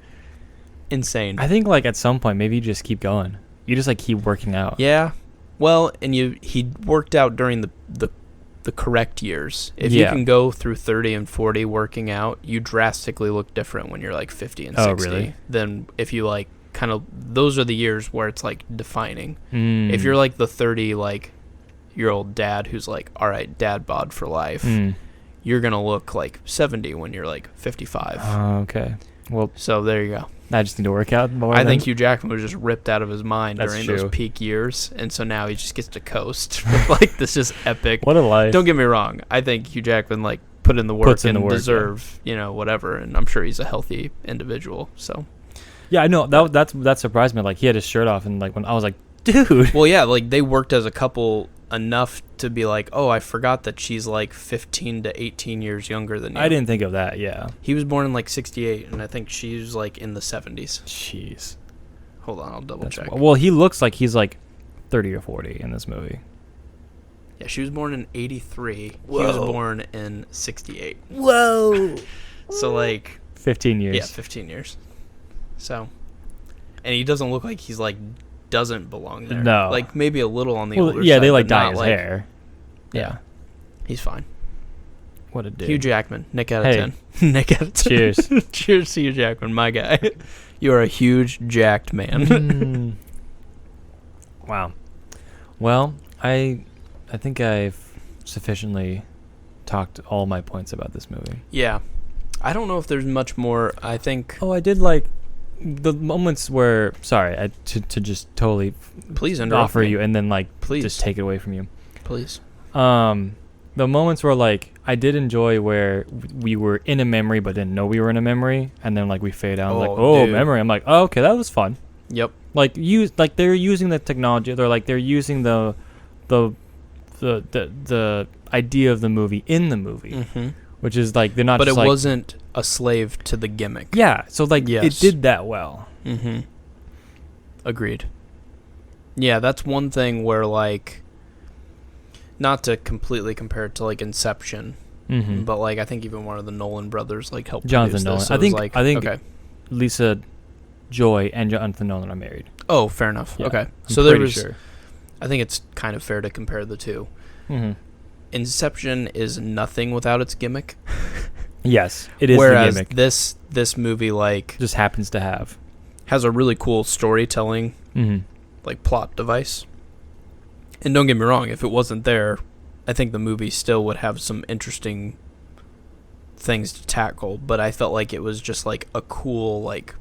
insane. I think, like, at some point, maybe you just keep going. You just, like, keep working out. Yeah. Well, and he worked out during the correct years. If you can go through 30 and 40 working out, you drastically look different when you're like 50 and 60 really? than if you like kind of, those are the years where it's like defining. If you're like the 30 like year old dad who's like, all right, dad bod for life, you're going to look like 70 when you're like 55. Okay. Well, so there you go. I just need to work out more. I think Hugh Jackman was just ripped out of his mind during true. those peak years, and so now he just gets to coast. Like, this is epic. What a life. Don't get me wrong. I think Hugh Jackman, like, put in the work and deserve, whatever, and I'm sure he's a healthy individual, so. Yeah, I know. That surprised me. Like, he had his shirt off, and, like, when I was like, dude. Well, yeah, like, they worked as a couple enough to be like, oh, I forgot that she's like 15 to 18 years younger than you. I didn't think of that. Yeah, he was born in like 68 and I think she's like in the 70s. Jeez, hold on, I'll double check. Well, he looks like he's like 30 or 40 in this movie. Yeah, she was born in 83. Whoa. He was born in 68. Whoa. So like 15 years. Yeah, 15 years. So, and he doesn't look like he's like doesn't belong there. No. Like, maybe a little on the older side. Yeah, they like dye his hair. Yeah. He's fine. What a dude. Hugh Jackman, Nick out of 10. Nick out of 10. Cheers. Cheers to Hugh Jackman, my guy. You are a huge jacked man. Wow. Well, I think I've sufficiently talked all my points about this movie. Yeah. I don't know if there's much more. I think... Oh, I did like... the moments where to just totally please offer you and then like please just take it away from you, please. The moments where like I did enjoy where we were in a memory but didn't know we were in a memory, and then like we fade out dude. Memory. I'm like, oh, okay, that was fun. Yep. Like they're using the technology, they're using the idea of the movie in the movie, which is like they're not. But just it wasn't a slave to the gimmick. Yeah, so like it did that well. Agreed. Yeah, that's one thing where like, not to completely compare it to like Inception, but like I think even one of the Nolan brothers like helped Jonathan Nolan. This, so I think okay. Lisa Joy and Jonathan Nolan are married. Oh, fair enough. Yeah, okay, so there was. Sure. I think it's kind of fair to compare the two. Inception is nothing without its gimmick. Yes, it is Whereas the gimmick. this movie like Just happens to have. has a really cool storytelling like plot device. And don't get me wrong, if it wasn't there, I think the movie still would have some interesting things to tackle, but I felt like it was just like a cool like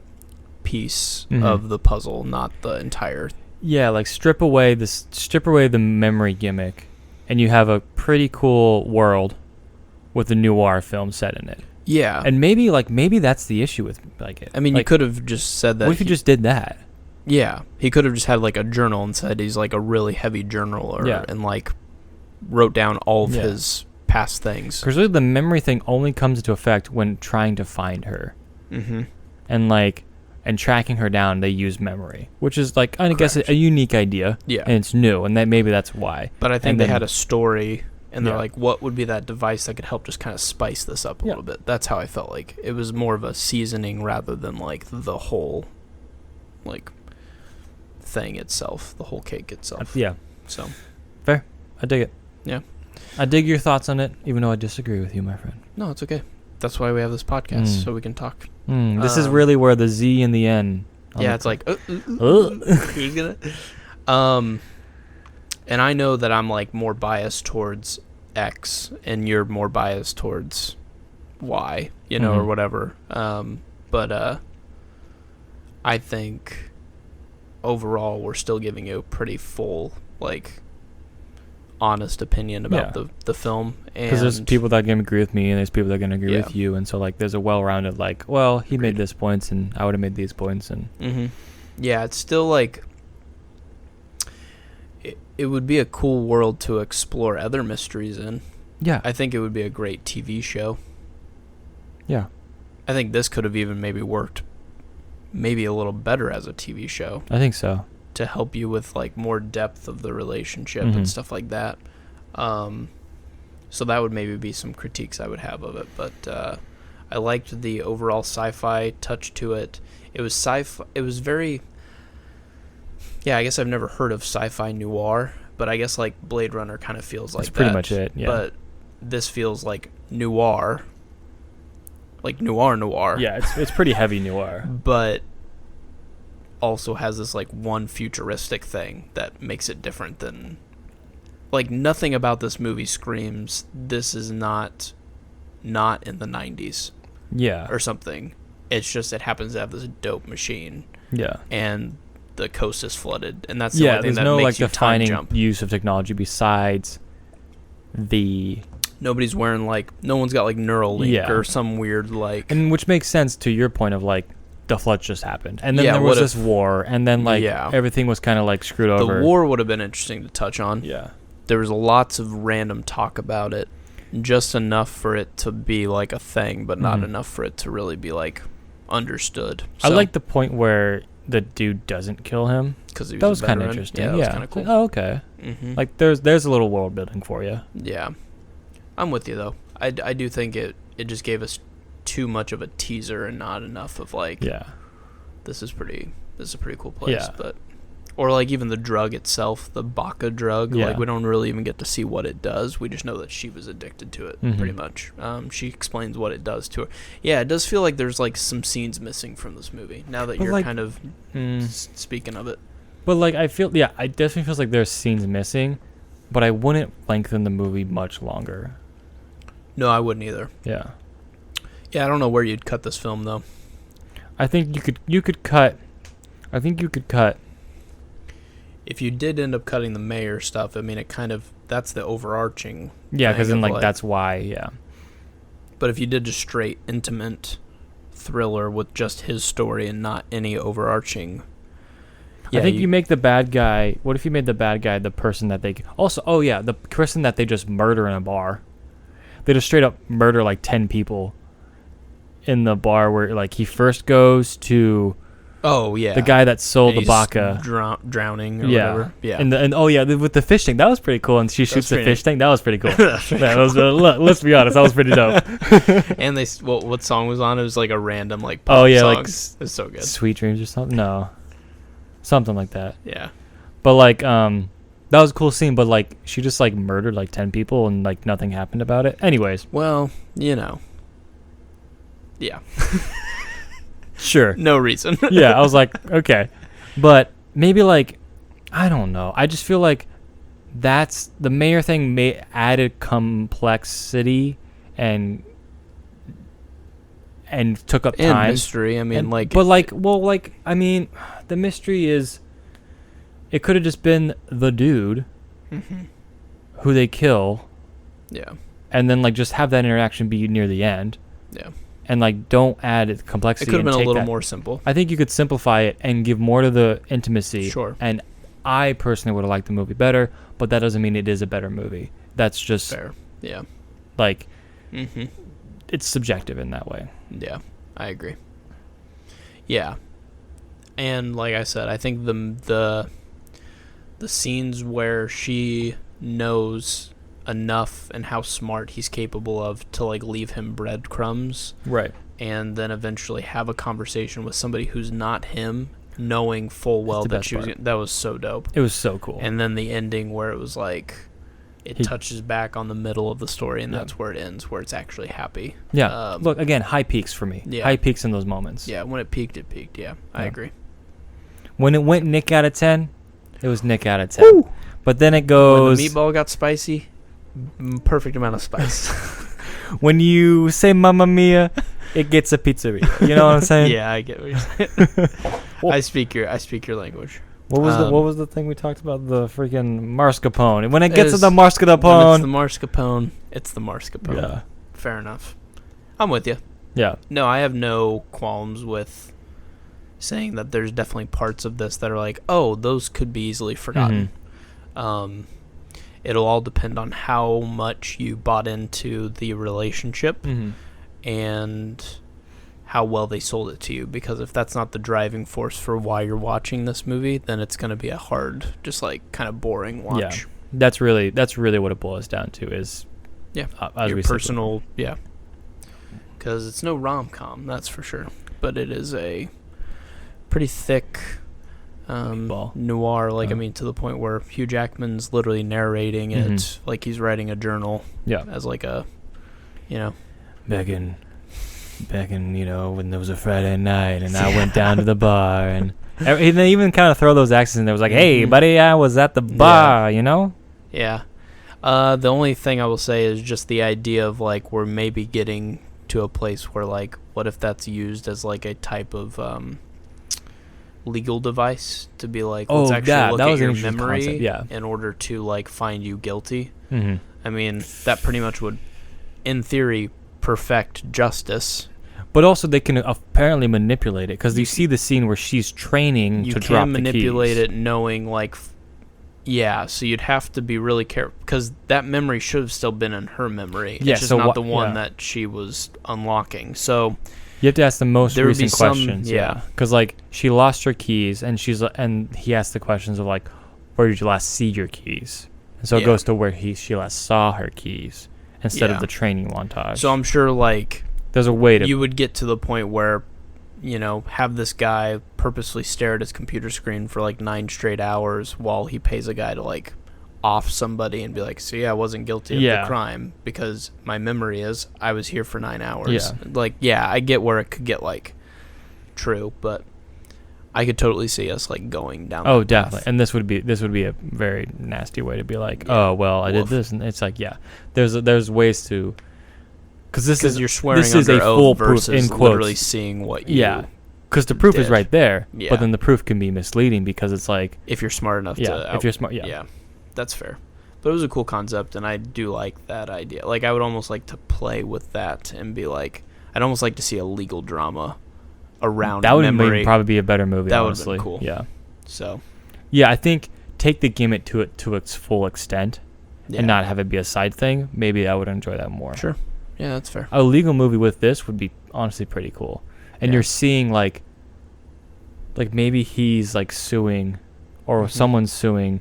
piece of the puzzle, not the entire. Yeah, like strip away the memory gimmick, and you have a pretty cool world with a noir film set in it. Yeah. And maybe that's the issue with like it. I mean, like, you could have just said that. What if you just did that? Yeah, he could have just had like a journal and said he's like a really heavy journaler, Yeah. and like wrote down all of Yeah. his past things. Because really, the memory thing only comes into effect when trying to find her, and tracking her down. They use memory, which is like I guess a unique idea. Yeah. And it's new, and maybe that's why. But I think And they then- had a story, and they're Yeah. like, what would be that device that could help just kind of spice this up a little bit? That's how I felt like. It was more of a seasoning rather than like the whole like thing itself, the whole cake itself. Yeah. So Fair. I dig it. Yeah. I dig your thoughts on it, even though I disagree with you, my friend. no, it's okay. That's why we have this podcast, so we can talk. This is really where the Z and the N. Yeah, it's like Ugh. who's gonna and I know that I'm like more biased towards X and you're more biased towards Y, or whatever. But I think overall we're still giving you a pretty full, like, honest opinion about the film. Because there's people that are going to agree with me and there's people that are going to agree Yeah. with you. And so, like, there's a well-rounded, like, well, he made this points and I would have made these points. And Yeah, it's still like it would be a cool world to explore other mysteries in. yeah. I think it would be a great TV show. Yeah. I think this could have even maybe worked maybe a little better as a TV show I think so. to help you with like more depth of the relationship and stuff like that. So that would maybe be some critiques I would have of it, but I liked the overall sci-fi touch to it. It was sci-fi. It was very. Yeah, I guess I've never heard of sci-fi noir, but I guess like Blade Runner kind of feels like That's pretty that. much it, yeah. But this feels like noir. Like noir. Yeah, it's pretty heavy noir. But also has this like one futuristic thing that makes it different than, like, nothing about this movie screams this is not in the 90s Yeah. or something. It's just it happens to have this dope machine Yeah. and the coast is flooded, and that's the only thing there's that no, makes like, you time defining jump. use of technology besides the... Nobody's wearing like, no one's got like Neuralink Yeah. or some weird like. And which makes sense to your point of, like, the flood just happened. And then Yeah, there what was this if- war, and then, like, Yeah. everything was kind of, like, screwed The over. war would have been interesting to touch on. Yeah. There was lots of random talk about it, just enough for it to be like a thing, but not enough for it to really be like understood. I like the point where the dude doesn't kill him. because That was kind of interesting. Yeah, that was kind of It's like, cool. oh, okay. Mm-hmm. Like, there's a little world building for you. Yeah, I'm with you though. I do think it just gave us too much of a teaser and not enough of like, Yeah. this is a pretty cool place. Yeah. But or like even the drug itself, the Baca drug, Yeah. like we don't really even get to see what it does. We just know that she was addicted to it pretty much. She explains what it does to her. Yeah, it does feel like there's like some scenes missing from this movie now that But, you're like, kind of speaking of it. But, like, I definitely feels like there's scenes missing, but I wouldn't lengthen the movie much longer. No, I wouldn't either. Yeah. Yeah, I don't know where you'd cut this film though. I think you could cut. I think you could cut. If you did end up cutting the mayor stuff, I mean, it kind of, that's the overarching. Yeah, because thing then, of, like, that's why. Yeah. But if you did just straight intimate thriller with just his story and not any overarching. I think you make the bad guy. What if you made the bad guy the person that they also? Oh yeah, the person that they just murder in a bar. They just straight up murder like 10 people in the bar where, like, he first goes to Oh yeah, the guy that sold And the he's Baca. drowning or Yeah. whatever. Yeah, And with the fish tank, that was pretty cool. And she shoots the pretty fish tank. That was pretty cool. That was, let's be honest, that was pretty dope. and what song was on? It was like a random like Oh, pop yeah, song. like It's so good. Sweet Dreams or something. No, something like that. Yeah, But, like, that was a cool scene. But, like, she just, like, murdered like 10 people and, like, nothing happened about it. Anyways, well, you know, Yeah. Sure. No reason. Yeah, I was like, okay. But maybe, like, I don't know. I just feel like that's the mayor thing added complexity and took up And time. mystery. I mean, I mean, the mystery is it could have just been the dude who they kill. Yeah. And then, like, just have that interaction be near the end. Yeah. And, like, don't add complexity. It could have been a little that. more simple. I think you could simplify it and give more to the intimacy. Sure. And I personally would have liked the movie better, but that doesn't mean it is a better movie. That's just fair. Yeah. Like, it's subjective in that way. Yeah, I agree. Yeah. And like I said, I think the scenes where she knows enough and how smart he's capable of to, like, leave him breadcrumbs. Right. And then eventually have a conversation with somebody who's not him, knowing full well that she was. That was so dope. It was so cool. And then the ending where it was like, it touches back on the middle of the story, and that's where it ends, where it's actually happy. Yeah. Look, again, high peaks for me. Yeah. High peaks in those moments. Yeah, when it peaked, it peaked. Yeah, I agree. When it went Nick out of 10, it was Nick out of 10. Woo! But then it goes... When the meatball got spicy, perfect amount of spice. When you say Mamma Mia, it gets a pizzeria. You know what I'm saying? Yeah, I get what you're saying. Well, I speak your language. What was the thing we talked about? The freaking mascarpone. When it gets to the mascarpone, it's the mascarpone. It's the mascarpone. Yeah. Fair enough. I'm with you. Yeah. No, I have no qualms with saying that there's definitely parts of this that are like, oh, those could be easily forgotten. It'll all depend on how much you bought into the relationship and how well they sold it to you. Because if that's not the driving force for why you're watching this movie, then it's going to be a hard, just like kind of boring watch. Yeah. That's really what it boils down to is your personal, because it's no rom-com, that's for sure, but it is a pretty thick noir, like I mean, to the point where Hugh Jackman's literally narrating it like he's writing a journal, as like a, back in when there was a Friday night and I went down to the bar and they even kind of throw those accents in there. It was like, hey buddy, I was at the bar, the only thing I will say is just the idea of like we're maybe getting to a place where like, what if that's used as like a type of legal device to be like, let's actually look at your memory in order to like find you guilty. I mean, that pretty much would, in theory, perfect justice. But also they can apparently manipulate it, because you see the scene where she's training to drop the keys. You can manipulate it knowing like, so you'd have to be really careful, because that memory should have still been in her memory. It's just not the one that she was unlocking. So you have to ask the most recent questions. Yeah. Because like she lost her keys, and he asked the questions of like, where did you last see your keys? And so it goes to where she last saw her keys instead of the training montage. So I'm sure like there's a way to, you would get to the point where, have this guy purposely stare at his computer screen for like 9 straight hours while he pays a guy to like off somebody and be like, so I wasn't guilty of the crime because my memory is I was here for 9 hours. Like, I get where it could get like true, but I could totally see us like going down. Oh, definitely. And this would be a very nasty way to be like, oh well, I did this, and it's like, there's ways to, because you're swearing under oath versus literally seeing what you because the proof is right there, Yeah. but then the proof can be misleading because it's like, if you're smart enough to if you're smart, that's fair. But it was a cool concept, and I do like that idea. Like, I would almost like to play with that and be like, I'd almost like to see a legal drama around that would memory. probably be a better movie. That would have been cool. Yeah. So. Yeah, I think take the gimmick to its full extent, and not have it be a side thing. Maybe I would enjoy that more. Sure. Yeah, that's fair. A legal movie with this would be honestly pretty cool. And you're seeing like maybe he's like suing, or someone's suing,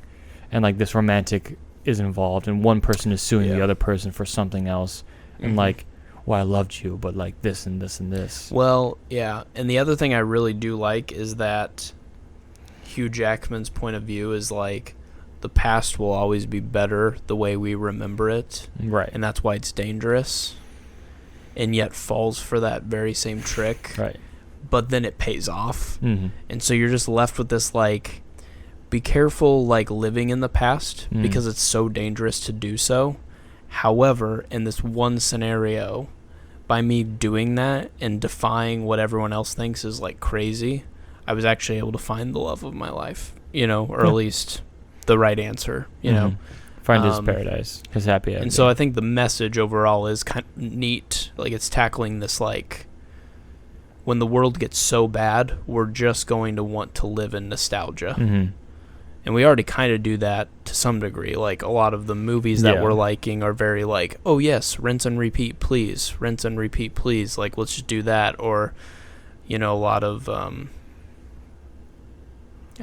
and like this romantic is involved, and one person is suing the other person for something else, and like, well, I loved you, but like this and this and this. Well, yeah. And the other thing I really do like is that Hugh Jackman's point of view is like, the past will always be better the way we remember it. Right. And that's why it's dangerous. and yet falls for that very same trick. Right. But then it pays off. Mm-hmm. And so you're just left with this, like, be careful, like, living in the past because it's so dangerous to do so. However, in this one scenario, by me doing that and defying what everyone else thinks is, like, crazy, I was actually able to find the love of my life, you know, or at least the right answer, you know. Find his paradise, his happy ending. And so I think the message overall is kind of neat. Like, it's tackling this, like, when the world gets so bad, we're just going to want to live in nostalgia. Mm-hmm. And we already kind of do that to some degree. Like, a lot of the movies that we're liking are very like, oh, yes, rinse and repeat, please. Rinse and repeat, please. Like, let's just do that. Or, you know, a lot of, I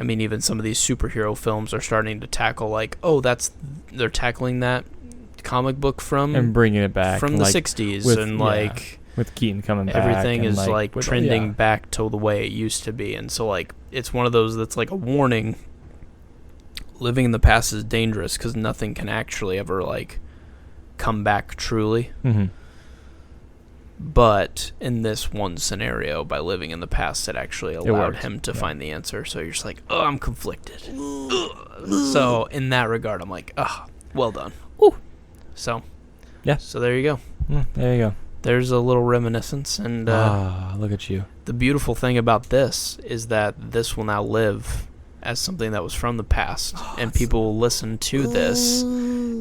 mean, even some of these superhero films are starting to tackle, like, oh, they're tackling that comic book from... And bringing it back. From the 60s. And, like... With Keaton coming back. Everything is, like trending back to the way it used to be. And so, like, it's one of those that's, like, a warning. Living in the past is dangerous because nothing can actually ever, like, come back truly. Mm-hmm. But in this one scenario, by living in the past, it actually allowed him to find the answer. So you're just like, oh, I'm conflicted. So in that regard, I'm like, oh, well done. Ooh. So, yeah. So there you go. There you go. There's a little reminiscence. And look at you. The beautiful thing about this is that this will now live as something that was from the past. And people will listen to this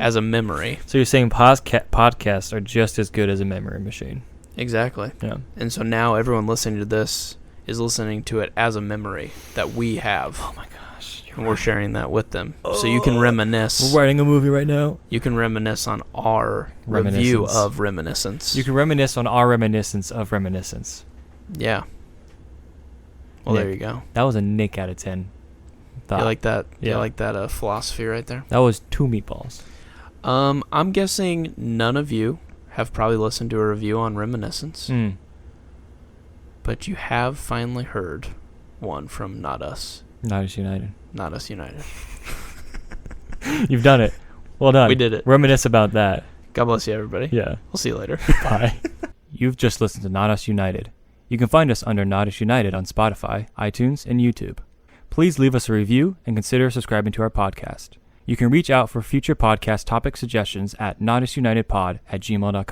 as a memory. So you're saying podcasts are just as good as a memory machine. Exactly. Yeah. And so now everyone listening to this is listening to it as a memory that we have. Oh my gosh. And we're sharing that with them. So you can reminisce. We're writing a movie right now. You can reminisce on our review of Reminiscence. You can reminisce on our reminiscence of Reminiscence. Yeah. Well, Nick, there you go. That was a Nick out of 10. You like that? Yeah. You like that philosophy right there? That was 2 meatballs. I'm guessing none of you have probably listened to a review on Reminiscence. But you have finally heard one from Not Us. Not Us United. Not Us United. You've done it. Well done. We did it. Reminisce about that. God bless you, everybody. Yeah. We'll see you later. Bye. You've just listened to Not Us United. You can find us under Not Us United on Spotify, iTunes, and YouTube. Please leave us a review and consider subscribing to our podcast. You can reach out for future podcast topic suggestions at notusunitedpod@gmail.com.